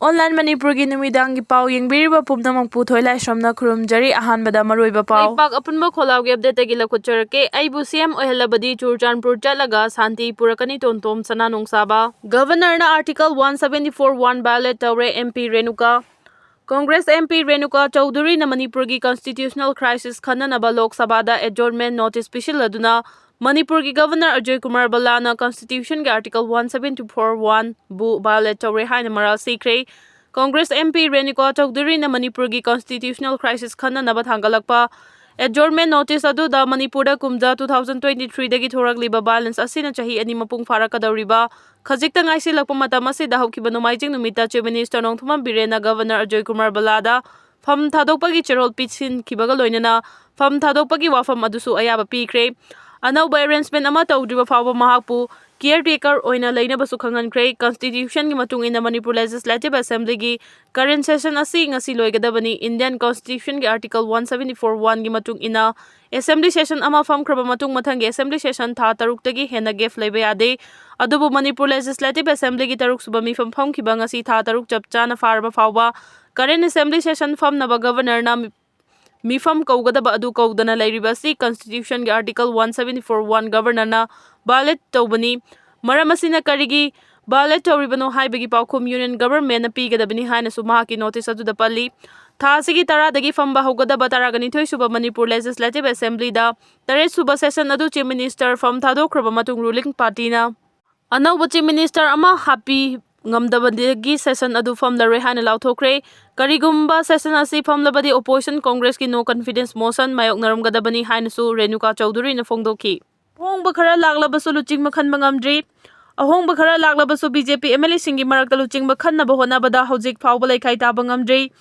Online Manipur gi numidangi pau yengbiriba pumnamang puthoi lai somna khurumjari ahanbada maroiba pau. Pak apunba kholau gi update gi lakhucharake aibu CM ohelabadi Churchandpur chalaga santi purakani Totomsana Nongsaba. Governor na Article 174(1) violate tawre MP Renuka. Congress MP Renuka Chaudhary na Manipur gi constitutional crisis khananaba Lok Sabha da adjournment notice pishiladuna Manipur gi Governor Ajay Kumar Balana Constitution gi Article 174(1) bu violate tawre haina maral sikre. Congress MP Renuka Chaudhary na Manipur gi constitutional crisis khananaba thangalakpa adjournment notice adu da Manipur da kumja 2023 dagi thoragliba violence asina chahi ani mapung farakadawriba khajikta ngaisi lakpa matam asida haukiba nomaijing numita Chief Minister Nongthumam Birena Governor Ajay Kumar Balada pham thadokpagi cherol pitsin kibaga loinana pham thadokpagi wafam adusu ayaba pikre. Anouba arrangement ama tawdriba fawba mahakpu caretaker oina leinabasu khangankre. Constitution gi matung ina Manipur Legislative Assembly gi current session asi ngasi loigadabani Indian Constitution gi Article 174(1) gi matung ina Assembly session ama famkraba matung mathangi Assembly session tha taruk tagi hena gef leiba yade adubu Manipur Legislative Assembly gi taruk suba mifam famkiba ngasi tha taruk chapchana farba fawba current Assembly session famnaba Governor na mifam kaugadaba adu kaudana lairibasi Constitution gi Article 174(1) Governor na violate tawbani maram asina karigi violate tawribano haibagi paukhum Union Government na pigadabani haina su mahaki notice adu da palli thasigi taradagi famba hogadaba taragani thoi suba Manipur Legislative Assembly da tare suba session adu Chief Minister fam thadokraba matung ruling party na Anouba Chief Minister ama happy ngamdabadagi session adu famlare haina lauthokre. Karigumba session asi famlabadi opposition Congress ki no confidence motion mayok naramgadabani haina su Renuka Chaudhary na fongdoki. Ahongba khara laglabasu luching makhan bangamdri ahongba khara laglabasu BJP MLA singi marakta luching makhanaba honabada hojik phawba laikhai ta bangamdri.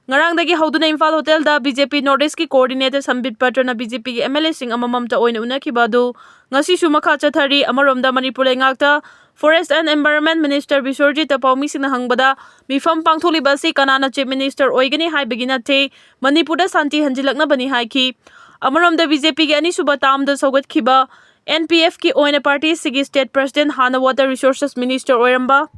Ngarangdagi hauduna Imphal Hotel da BJP Northeast ki coordinator Sambit Patra na BJP ki MLA sing amamamta oina unakiba du ngasi su makha chathari amaromda Manipur ngakta Forest and Environment Minister Bisorjit Tapawmi sing hangbada mifam pangtholiba si kanana Chief Minister oigani haibagi nathe Manipur da santi hanjilakna bani haiki amaromda BJP ki ani suba tamda saugatkhiba NPF ki oina party sigi state president hana water resources minister oiramba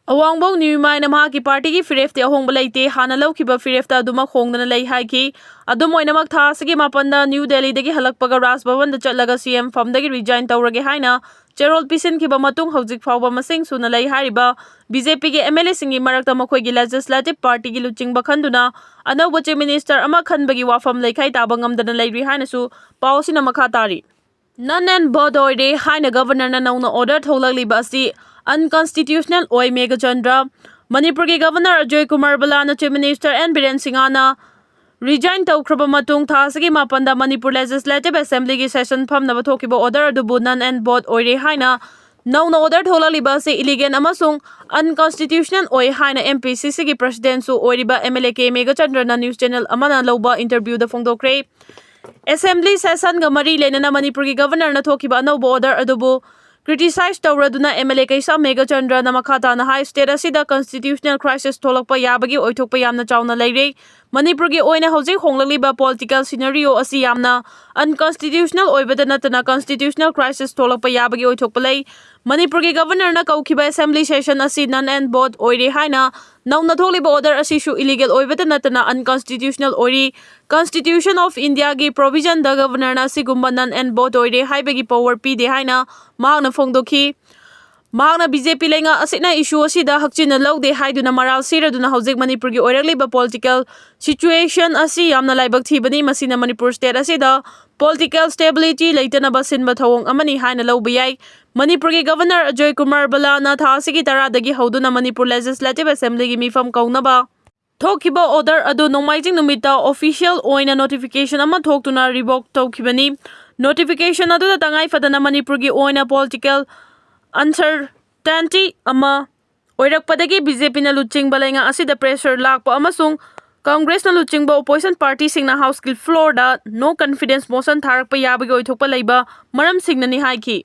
Awangbo Niumai na mahaki party ki firefte ahongba leite hana laukiba firefta aduma khongdana lei haiki adum oinamak tha sigi mapanda New Delhi dagi halakpaga Raj Bhavan da chatlaga CM fam dagi resign tawrage haina cherol pisin kiba matung hojik phawba masing suna lei hariba BJP ki MLA singi marakta makhoi gi legislative party gi luching bakhanduna Anouba Chief Minister ama khanbagi wafam leikhai tabangam dana leiri haina su pausina makha tari None and Bodoide haina Governor na nauna order tholakliba asi unconstitutional oi Mega Chandra Manipur ki Governor Ajay Kumar Balana Chief Minister and Biren Singhana resign tawkraba matung thasagi mapanda Manipur Legislative Assembly gi session phamnaba thokiba order adubu none and bod oire haina nauna order tholakliba se illegal amasung unconstitutional oi haina MPCC gi president su oiriba MLA ke Mega Chandra na news channel amana loba interview da phongdokre Assembly session ga mari lenana Manipur ki Governor na thokiba Anouba order adubu criticize tawraduna MLA kaisa Mega Chandra na makhata na high state asida constitutional crisis tholakpa yabagi oithokpa yamna chawna leire Manipur gi oina hojik honglaliba political scenario asi yamna unconstitutional oibada natana constitutional crisis tholakpa yabagi oithokpa lei Manipur ki Governor na kaukiba Assembly session asi none and bod oire haina nauna tholiba order asi su illegal oibada natana unconstitutional ori Constitution of India gi provision da Governor na sigumba none and bod oire haibagi power pi de haina mahakna phongdokhi mahakna BJP lenga asina issue asida hakchina lawde haiduna maral siraduna hojik Manipur gi oirakliba political situation asi yamna laibak thibani masina Manipur state asida political stability leitana basinba thawong amani haina lawba yai Manipur ki Governor Ajay Kumar Balana thasigi taradagi hauduna Manipur Legislative Assembly gi mifam kaunaba thokiba order adu nomaijing numita official oina notification ama thoktuna revoke tawkhibani notification adu da tangai fadana Manipur gi oina political uncertainty ama oirakpadagi BJP na luching balenga asida pressure lakpa amasung Congress na luching ba opposition party singna house ki floor da no confidence motion tharakpa yabagi oithokpa leiba maram singna ni haiki